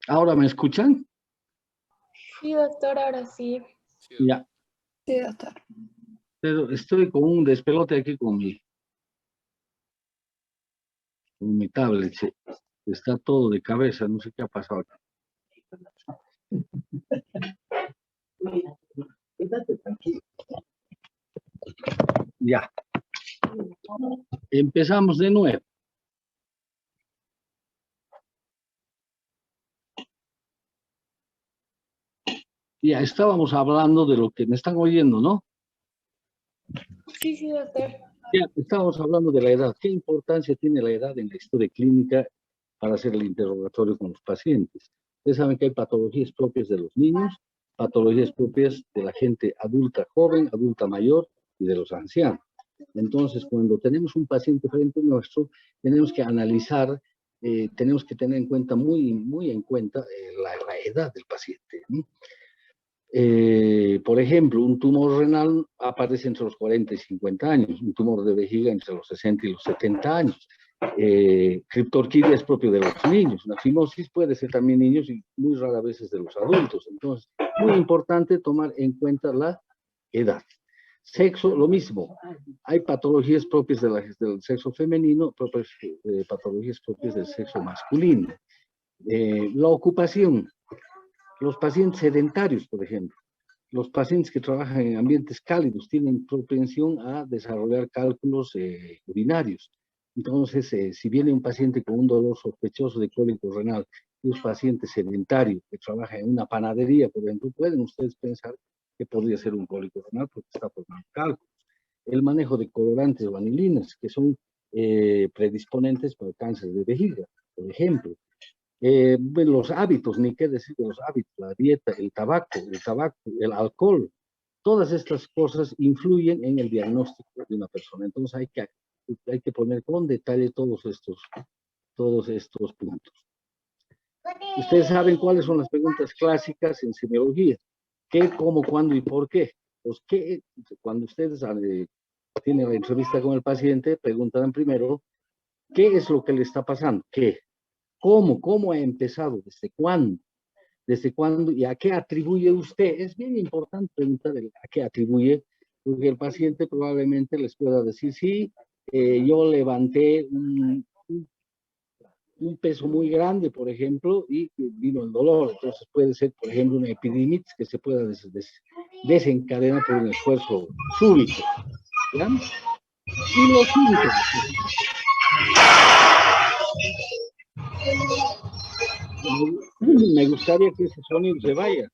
¿Ahora me escuchan? Sí, doctor, ahora sí. Ya. Sí, doctor. Pero estoy con un despelote aquí con mi tablet. Está todo de cabeza, no sé qué ha pasado acá. Quédate tranquilo. Ya. Empezamos de nuevo. Ya estábamos hablando de lo que me están oyendo, ¿no? Sí, sí, doctor. Ya estábamos hablando de la edad. ¿Qué importancia tiene la edad en la historia clínica para hacer el interrogatorio con los pacientes? Ustedes saben que hay patologías propias de los niños, patologías propias de la gente adulta joven, adulta mayor y de los ancianos. Entonces, cuando tenemos un paciente frente a nuestro, tenemos que analizar, tenemos que tener en cuenta, muy en cuenta, la edad del paciente, ¿no? Por ejemplo, un tumor renal aparece entre los 40 y 50 años, un tumor de vejiga entre los 60 y los 70 años. Criptorquidia es propio de los niños, la fimosis puede ser también niños y muy rara vez es de los adultos. Entonces, muy importante tomar en cuenta la edad. Sexo, lo mismo. Hay patologías propias del sexo femenino, patologías propias del sexo masculino. La ocupación. Los pacientes sedentarios, por ejemplo, los pacientes que trabajan en ambientes cálidos tienen propensión a desarrollar cálculos urinarios. Entonces, si viene un paciente con un dolor sospechoso de cólico renal y un paciente sedentario que trabaja en una panadería, por ejemplo, pueden ustedes pensar que podría ser un cólico renal porque está formando cálculos. El manejo de colorantes o anilinas, que son predisponentes para el cáncer de vejiga, por ejemplo. Los hábitos, ni qué decir de los hábitos, la dieta, el tabaco, el alcohol, todas estas cosas influyen en el diagnóstico de una persona. Entonces hay que poner con detalle todos estos puntos. Ustedes saben cuáles son las preguntas clásicas en semiología. ¿Qué, cómo, cuándo y por qué? Pues, cuando ustedes tienen la entrevista con el paciente, preguntarán primero, ¿qué es lo que le está pasando? ¿Qué? ¿Cómo ha empezado? ¿Desde cuándo? ¿Desde cuándo? ¿Y a qué atribuye usted? Es bien importante preguntar a qué atribuye, porque el paciente probablemente les pueda decir, sí, yo levanté un peso muy grande, por ejemplo, y vino el dolor. Entonces puede ser, por ejemplo, una epidimitis que se pueda desencadenar por un esfuerzo súbito. ¿Ya? Y los síntomas. Me gustaría que ese sonido se vaya.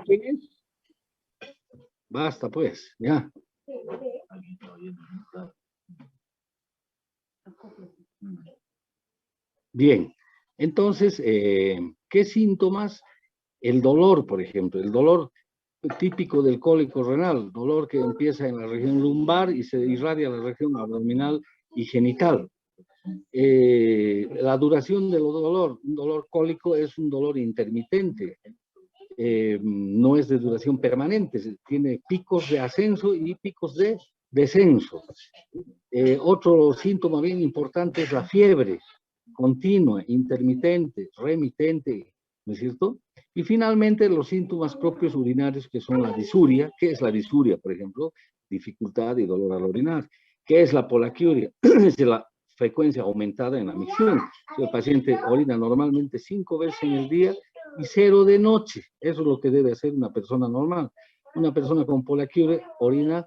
¿Quién es? Basta pues, ya. Bien, entonces, ¿qué síntomas? El dolor, por ejemplo, el dolor típico del cólico renal, dolor que empieza en la región lumbar y se irradia a la región abdominal y genital. La duración del dolor, un dolor cólico es un dolor intermitente, no es de duración permanente, tiene picos de ascenso y picos de descenso. Otro síntoma bien importante es la fiebre continua, intermitente, remitente, ¿no es cierto? Y finalmente los síntomas propios urinarios que son la disuria. ¿Qué es la disuria, por ejemplo? Dificultad y dolor al orinar. ¿Qué es la polaquiuria? Es la frecuencia aumentada en la micción. El paciente orina normalmente 5 veces en el día y 0 de noche. Eso es lo que debe hacer una persona normal. Una persona con polaquiuria orina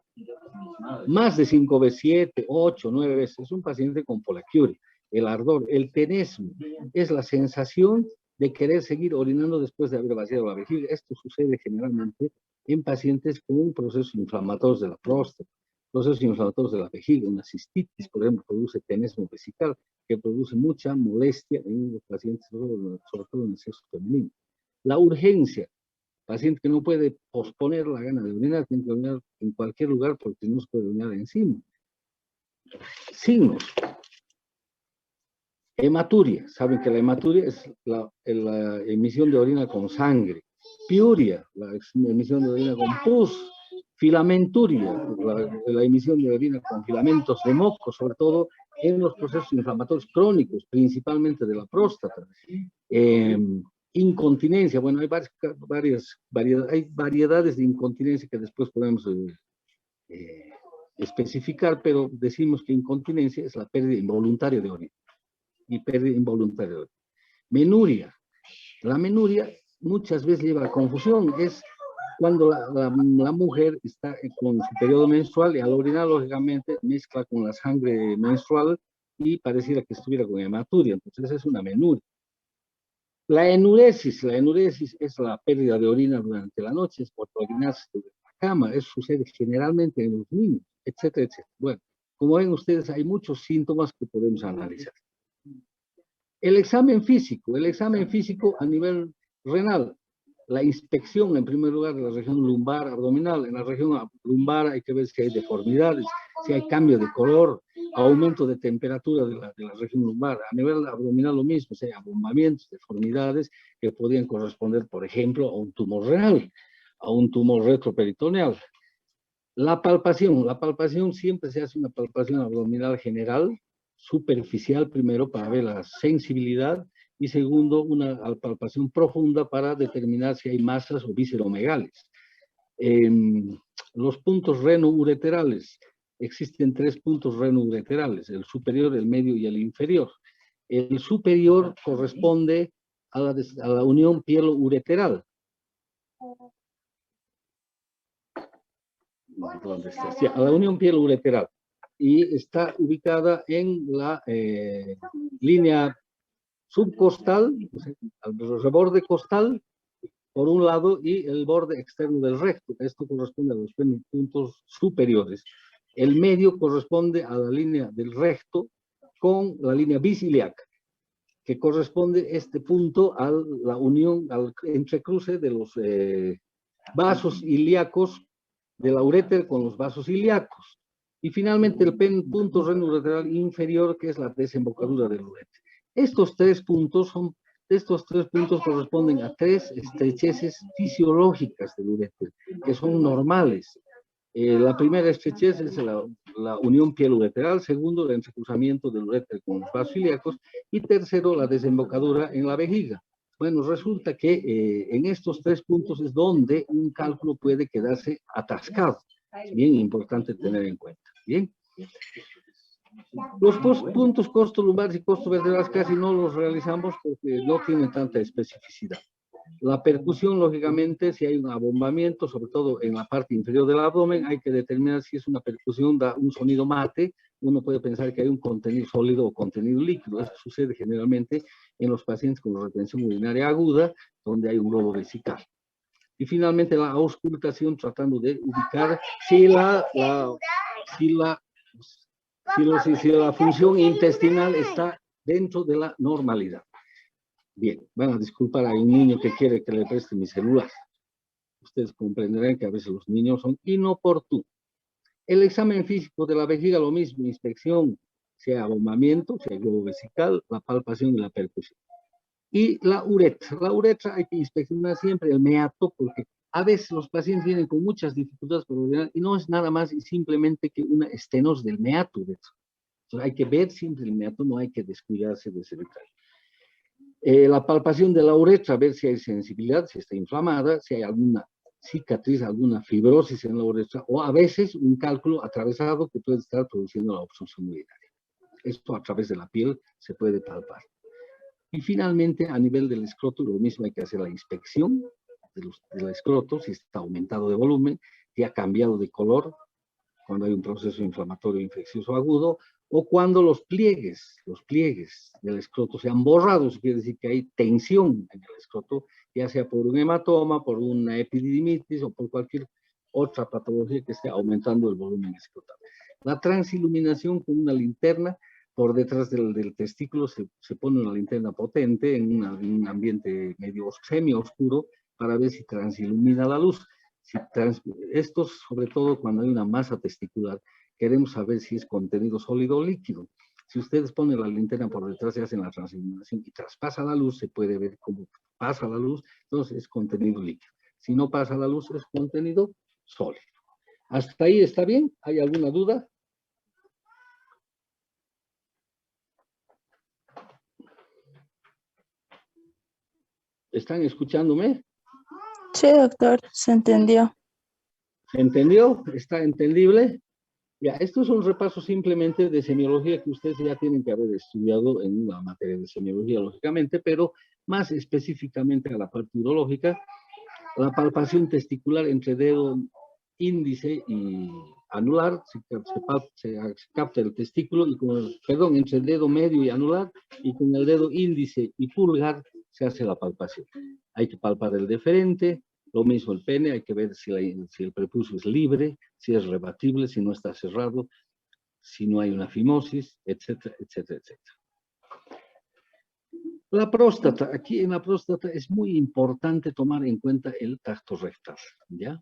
más de 5 veces, 7, 8, 9 veces. Es un paciente con polaquiuria. El ardor, el tenesmo, es la sensación de querer seguir orinando después de haber vaciado la vejiga. Esto sucede generalmente en pacientes con procesos inflamatorios de la próstata, procesos inflamatorios de la vejiga. Una cistitis, por ejemplo, produce tenesmo vesical, que produce mucha molestia en los pacientes, sobre todo en el sexo femenino. La urgencia. Paciente que no puede posponer la gana de orinar, tiene que orinar en cualquier lugar porque no se puede orinar encima. Signos. Hematuria. Saben que la hematuria es la emisión de orina con sangre. Piuria, la emisión de orina con pus. Filamenturia, la emisión de orina con filamentos de moco, sobre todo en los procesos inflamatorios crónicos, principalmente de la próstata. Incontinencia, bueno, hay variedades de incontinencia que después podemos especificar, pero decimos que incontinencia es la pérdida involuntaria de orina. Y pérdida involuntaria de orina. Menuria. La menuria muchas veces lleva a confusión, es cuando la mujer está con su periodo menstrual y al orinar, lógicamente, mezcla con la sangre menstrual y pareciera que estuviera con hematuria, entonces es una menuria. La enuresis es la pérdida de orina durante la noche, es por orinarse en la cama, eso sucede generalmente en los niños, etcétera, etcétera. Bueno, como ven ustedes, hay muchos síntomas que podemos analizar. El examen físico a nivel renal, la inspección en primer lugar de la región lumbar abdominal. En la región lumbar hay que ver si hay deformidades, si hay cambio de color, aumento de temperatura de la región lumbar. A nivel abdominal lo mismo, si hay abombamientos, deformidades que podrían corresponder, por ejemplo, a un tumor renal, a un tumor retroperitoneal. La palpación siempre se hace una palpación abdominal general, superficial primero para ver la sensibilidad y segundo una palpación profunda para determinar si hay masas o visceromegales. Los puntos renoureterales, existen 3 puntos renoureterales, el superior, el medio y el inferior. El superior corresponde a la unión pielo-ureteral. ¿Dónde está? Sí, a la unión pielo-ureteral. Y está ubicada en la línea subcostal, el borde costal, por un lado, y el borde externo del recto. Esto corresponde a los puntos superiores. El medio corresponde a la línea del recto con la línea bisiliaca, que corresponde este punto a la unión, al entrecruce de los vasos ilíacos de la ureter con los vasos ilíacos. Y finalmente el punto renoureteral inferior, que es la desembocadura del ureter. Estos tres puntos corresponden a 3 estrecheces fisiológicas del ureter, que son normales. La primera estrechez es la unión pielo-ureteral, segundo, el entrecruzamiento del ureter con los vasos ilíacos, y tercero, la desembocadura en la vejiga. Bueno, resulta que en estos 3 puntos es donde un cálculo puede quedarse atascado. Es bien importante tener en cuenta. Bien. Los puntos costolumbares y costovertebrales casi no los realizamos porque no tienen tanta especificidad. La percusión, lógicamente, si hay un abombamiento, sobre todo en la parte inferior del abdomen, hay que determinar si es una percusión, da un sonido mate. Uno puede pensar que hay un contenido sólido o contenido líquido. Esto sucede generalmente en los pacientes con retención urinaria aguda, donde hay un globo vesical. Y finalmente la auscultación, tratando de ubicar si la función intestinal está dentro de la normalidad. Bien, van a disculpar, hay un niño que quiere que le preste mi celular. Ustedes comprenderán que a veces los niños son inoportunos. El examen físico de la vejiga, lo mismo, inspección, sea abombamiento, sea globo vesical, la palpación y la percusión. Y la uretra. La uretra hay que inspeccionar siempre el meato, porque a veces los pacientes vienen con muchas dificultades para orinar y no es nada más y simplemente que una estenosis del meato. Entonces hay que ver siempre el meato, no hay que descuidarse de ese detalle. La palpación de la uretra, ver si hay sensibilidad, si está inflamada, si hay alguna cicatriz, alguna fibrosis en la uretra, o a veces un cálculo atravesado que puede estar produciendo la obstrucción urinaria. Esto a través de la piel se puede palpar. Y finalmente, a nivel del escroto, lo mismo hay que hacer la inspección del escroto, si está aumentado de volumen, si ha cambiado de color, cuando hay un proceso inflamatorio infeccioso agudo, o cuando los pliegues del escroto se han borrado, eso quiere decir que hay tensión en el escroto, ya sea por un hematoma, por una epididimitis o por cualquier otra patología que esté aumentando el volumen escrotal. La transiluminación con una linterna, por detrás del testículo se pone una linterna potente en un ambiente medio semi-oscuro para ver si transilumina la luz. Esto sobre todo cuando hay una masa testicular, queremos saber si es contenido sólido o líquido. Si ustedes ponen la linterna por detrás y hacen la transiluminación y traspasa la luz, se puede ver cómo pasa la luz, entonces es contenido líquido. Si no pasa la luz, es contenido sólido. ¿Hasta ahí está bien? ¿Hay alguna duda? ¿Están escuchándome? Sí, doctor, se entendió. ¿Se entendió? ¿Está entendible? Ya, esto es un repaso simplemente de semiología que ustedes ya tienen que haber estudiado en la materia de semiología, lógicamente, pero más específicamente a la parte urológica, la palpación testicular entre dedo índice y anular, se capta el testículo, y entre el dedo medio y anular, y con el dedo índice y pulgar se hace la palpación. Hay que palpar el deferente, lo mismo el pene, hay que ver si el prepucio es libre, si es rebatible, si no está cerrado, si no hay una fimosis, etcétera, etcétera, etcétera. La próstata, aquí en la próstata es muy importante tomar en cuenta el tacto rectal, ¿ya?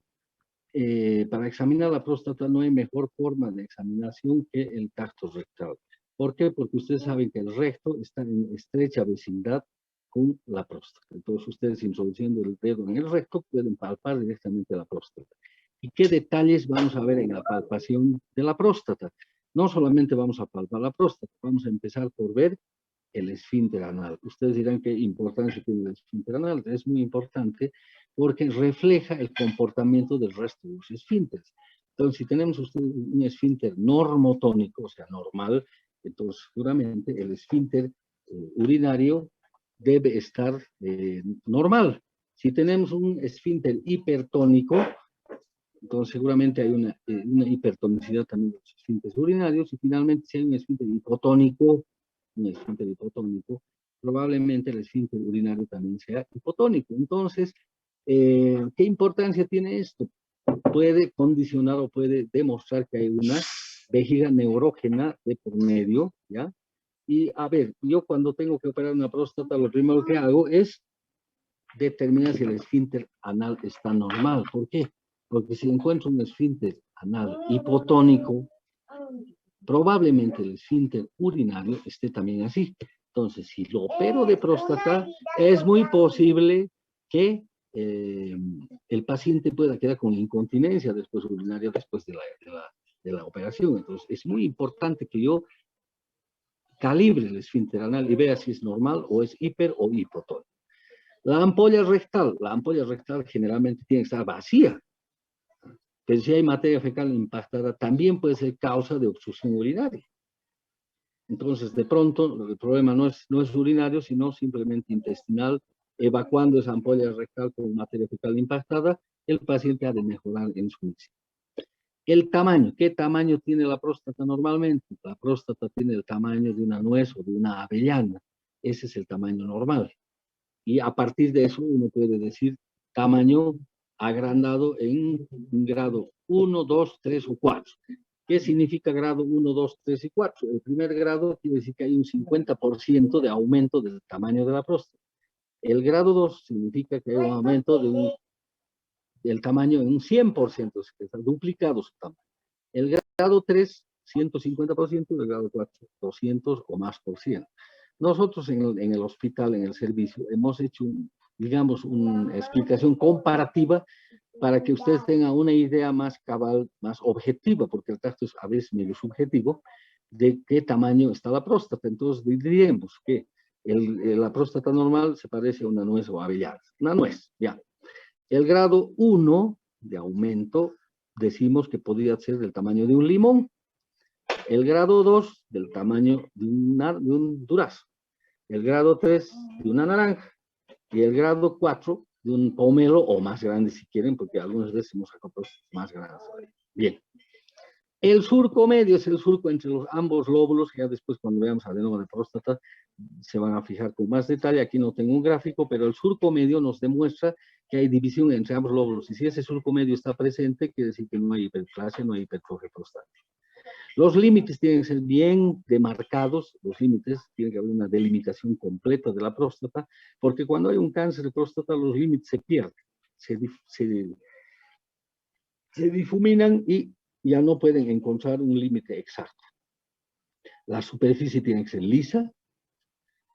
Para examinar la próstata no hay mejor forma de examinación que el tacto rectal. ¿Por qué? Porque ustedes saben que el recto está en estrecha vecindad con la próstata. Entonces ustedes introduciendo el dedo en el recto pueden palpar directamente la próstata. ¿Y qué detalles vamos a ver en la palpación de la próstata? No solamente vamos a palpar la próstata, vamos a empezar por ver el esfínter anal. Ustedes dirán qué importancia tiene el esfínter anal. Es muy importante porque refleja el comportamiento del resto de los esfínteres. Entonces, si tenemos ustedes un esfínter normotónico, o sea, normal, entonces seguramente el esfínter urinario debe estar normal. Si tenemos un esfínter hipertónico, entonces seguramente hay una hipertonicidad también de los esfínteres urinarios, y finalmente si hay un esfínter hipotónico, probablemente el esfínter urinario también sea hipotónico. Entonces, ¿qué importancia tiene esto? Puede condicionar o puede demostrar que hay una vejiga neurógena de por medio, ¿ya? Y a ver, yo cuando tengo que operar una próstata, lo primero que hago es determinar si el esfínter anal está normal. ¿Por qué? Porque si encuentro un esfínter anal hipotónico, probablemente el esfínter urinario esté también así. Entonces, si lo opero de próstata, es muy posible que el paciente pueda quedar con incontinencia después urinaria después de la operación. Entonces, es muy importante que yo calibre el esfínter anal y vea si es normal o es hiper o hipotónico. La ampolla rectal generalmente tiene que estar vacía. Pero si hay materia fecal impactada, también puede ser causa de obstrucción urinaria. Entonces, de pronto, el problema no es urinario, sino simplemente intestinal. Evacuando esa ampolla rectal con materia fecal impactada, el paciente ha de mejorar en su misión. El tamaño, ¿qué tamaño tiene la próstata normalmente? La próstata tiene el tamaño de una nuez o de una avellana. Ese es el tamaño normal. Y a partir de eso uno puede decir tamaño agrandado en un grado 1, 2, 3 o 4. ¿Qué significa grado 1, 2, 3 y 4? El primer grado quiere decir que hay un 50% de aumento del tamaño de la próstata. El grado 2 significa que hay un aumento del tamaño en un 100%, que está duplicado su tamaño. El grado 3, 150%, el grado 4, 200 o más por ciento. Nosotros en el hospital, en el servicio, hemos hecho, digamos, una explicación comparativa para que ustedes tengan una idea más cabal, más objetiva, porque el tacto es a veces medio subjetivo, de qué tamaño está la próstata. Entonces diríamos que la próstata normal se parece a una nuez o avellana. Una nuez, ya. El grado 1 de aumento decimos que podría ser del tamaño de un limón. El grado 2 del tamaño de un durazno. El grado 3 de una naranja. Y el grado 4 de un pomelo o más grande si quieren, porque algunas veces hemos sacado más grandes. Bien. El surco medio es el surco entre ambos lóbulos, que ya después cuando veamos adenoma de próstata se van a fijar con más detalle. Aquí no tengo un gráfico, pero el surco medio nos demuestra que hay división entre ambos lóbulos. Y si ese surco medio está presente, quiere decir que no hay hiperplasia, no hay hipertrofia prostática. Los límites tienen que ser bien demarcados, los límites, tiene que haber una delimitación completa de la próstata, porque cuando hay un cáncer de próstata los límites se pierden. se difuminan y ya no pueden encontrar un límite exacto. La superficie tiene que ser lisa.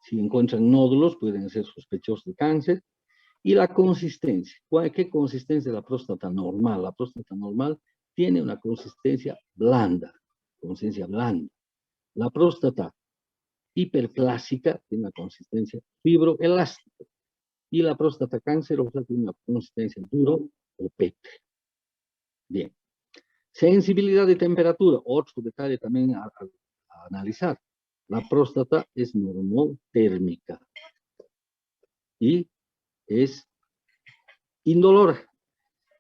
Si encuentran nódulos, pueden ser sospechosos de cáncer. Y la consistencia. ¿Qué consistencia de la próstata normal? La próstata normal tiene una consistencia blanda. La próstata hiperplásica tiene una consistencia fibroelástica. Y la próstata cancerosa tiene una consistencia duro o pétrea. Bien. Sensibilidad de temperatura, otro detalle también a analizar. La próstata es normotérmica y es indolora,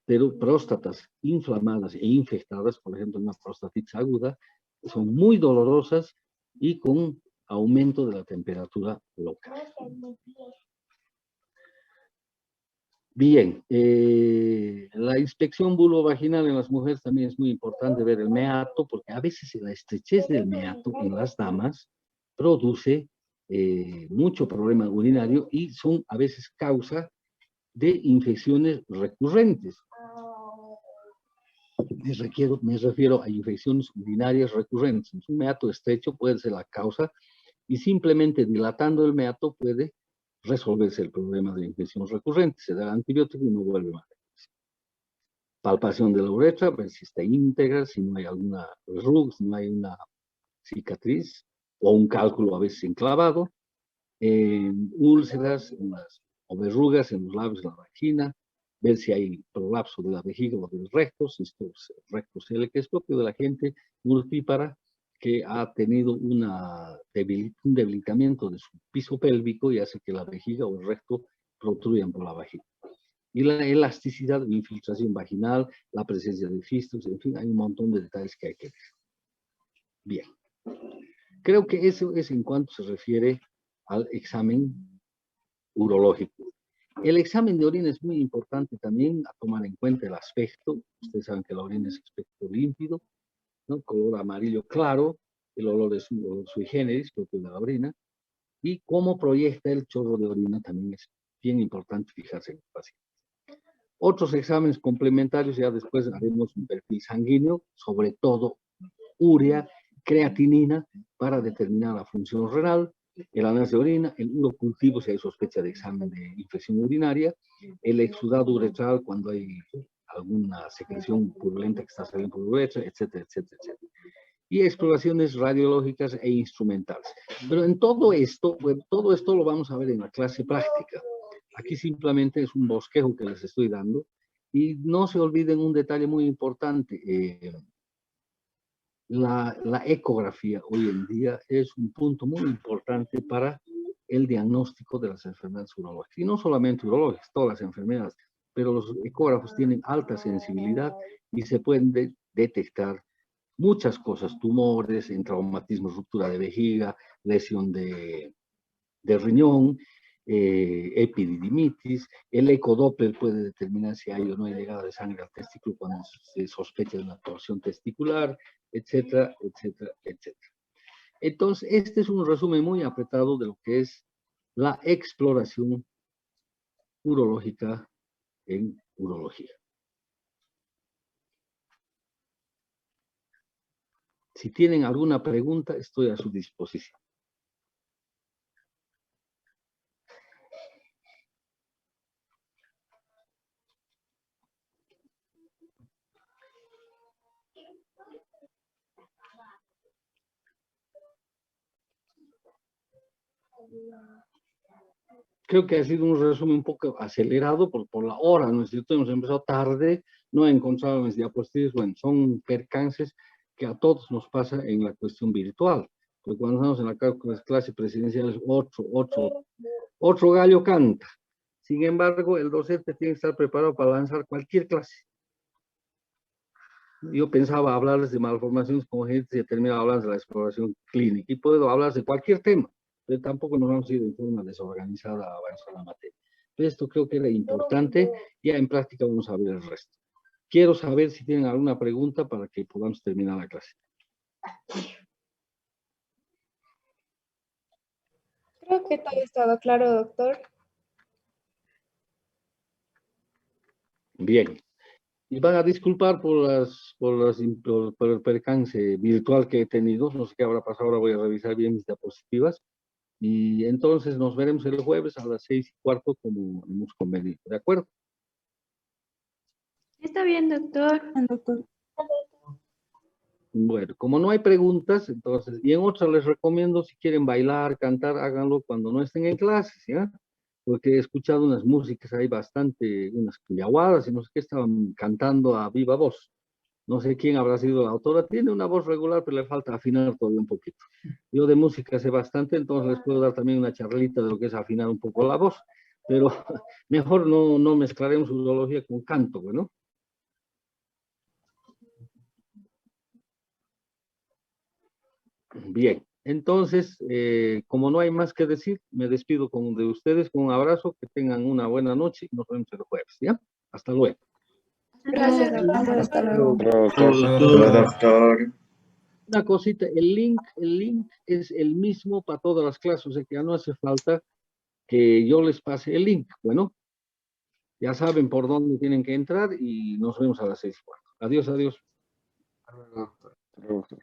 pero próstatas inflamadas e infectadas, por ejemplo, una prostatitis aguda, son muy dolorosas y con aumento de la temperatura local. Bien, la inspección vulvovaginal en las mujeres también es muy importante ver el meato, porque a veces la estrechez del meato en las damas produce mucho problema urinario y son a veces causa de infecciones recurrentes. Me refiero a infecciones urinarias recurrentes. Un meato estrecho puede ser la causa y simplemente dilatando el meato puede resolverse el problema de infección recurrente. Se da el antibiótico y no vuelve más. Palpación de la uretra, ver si está íntegra, si no hay alguna verruga, si no hay una cicatriz o un cálculo a veces enclavado, úlceras o verrugas en los labios de la vagina, ver si hay prolapso de la vejiga o del recto, si estos rectos que es propio de la gente multípara que ha tenido un debilitamiento de su piso pélvico y hace que la vejiga o el recto protruyan por la vagina. Y la elasticidad de infiltración vaginal, la presencia de fístulas, en fin, hay un montón de detalles que hay que ver. Bien. Creo que eso es en cuanto se refiere al examen urológico. El examen de orina es muy importante también a tomar en cuenta el aspecto. Ustedes saben que la orina es aspecto límpido, ¿no? Color amarillo claro, el olor es un olor sui generis, propio de la orina, y cómo proyecta el chorro de orina también es bien importante fijarse en el paciente. Otros exámenes complementarios, ya después haremos un perfil sanguíneo, sobre todo urea, creatinina, para determinar la función renal, el análisis de orina, el urocultivo si hay sospecha de examen de infección urinaria, el exudado uretral cuando hay alguna secreción purulenta que está saliendo por la uretra, etcétera, etcétera, etcétera. Y exploraciones radiológicas e instrumentales. Pero en todo esto lo vamos a ver en la clase práctica. Aquí simplemente es un bosquejo que les estoy dando. Y no se olviden un detalle muy importante. La ecografía hoy en día es un punto muy importante para el diagnóstico de las enfermedades urológicas. Y no solamente urológicas, todas las enfermedades. Pero los ecógrafos tienen alta sensibilidad y se pueden detectar muchas cosas, tumores, traumatismos, ruptura de vejiga, lesión de riñón, epididimitis. El ecodoppler puede determinar si hay o no hay llegada de sangre al testículo cuando se sospecha de una torsión testicular, etcétera, etcétera, etcétera. Entonces, este es un resumen muy apretado de lo que es la exploración urológica en urología. Si tienen alguna pregunta, estoy a su disposición. Creo que ha sido un resumen un poco acelerado por la hora, ¿no es cierto? Hemos empezado tarde, no he encontrado mis diapositivas, bueno, son percances que a todos nos pasa en la cuestión virtual. Porque cuando estamos en la clase presidencial es otro gallo canta. Sin embargo, el docente tiene que estar preparado para lanzar cualquier clase. Yo pensaba hablarles de malformaciones congénitas y he terminado hablando de la exploración clínica. Y puedo hablar de cualquier tema, pero tampoco nos vamos a ir de forma desorganizada a avanzar la materia. Pero esto creo que era importante. Ya en práctica vamos a ver el resto. Quiero saber si tienen alguna pregunta para que podamos terminar la clase. Creo que todo estaba claro, doctor. Bien. Y van a disculpar por el percance virtual que he tenido. No sé qué habrá pasado, ahora voy a revisar bien mis diapositivas. Y entonces nos veremos el jueves a las 6:15 como hemos convenido. ¿De acuerdo? Está bien, doctor. Doctor. Bueno, como no hay preguntas, entonces, y en otras les recomiendo, si quieren bailar, cantar, háganlo cuando no estén en clases, ¿ya? Porque he escuchado unas músicas ahí bastante, unas cuyahuadas y no sé qué, estaban cantando a viva voz. No sé quién habrá sido la autora, tiene una voz regular, pero le falta afinar todavía un poquito. Yo de música sé bastante, entonces les puedo dar también una charlita de lo que es afinar un poco la voz, pero mejor no mezclaremos urología con canto, ¿no? Bien, entonces, como no hay más que decir, me despido de ustedes con un abrazo, que tengan una buena noche y nos vemos el jueves, ¿ya? Hasta luego. Gracias, doctor. Hasta luego. Doctor. Una cosita, el link es el mismo para todas las clases, o sea que ya no hace falta que yo les pase el link. Bueno, ya saben por dónde tienen que entrar y nos vemos a las 6:15. Adiós, adiós. Hasta luego, doctor.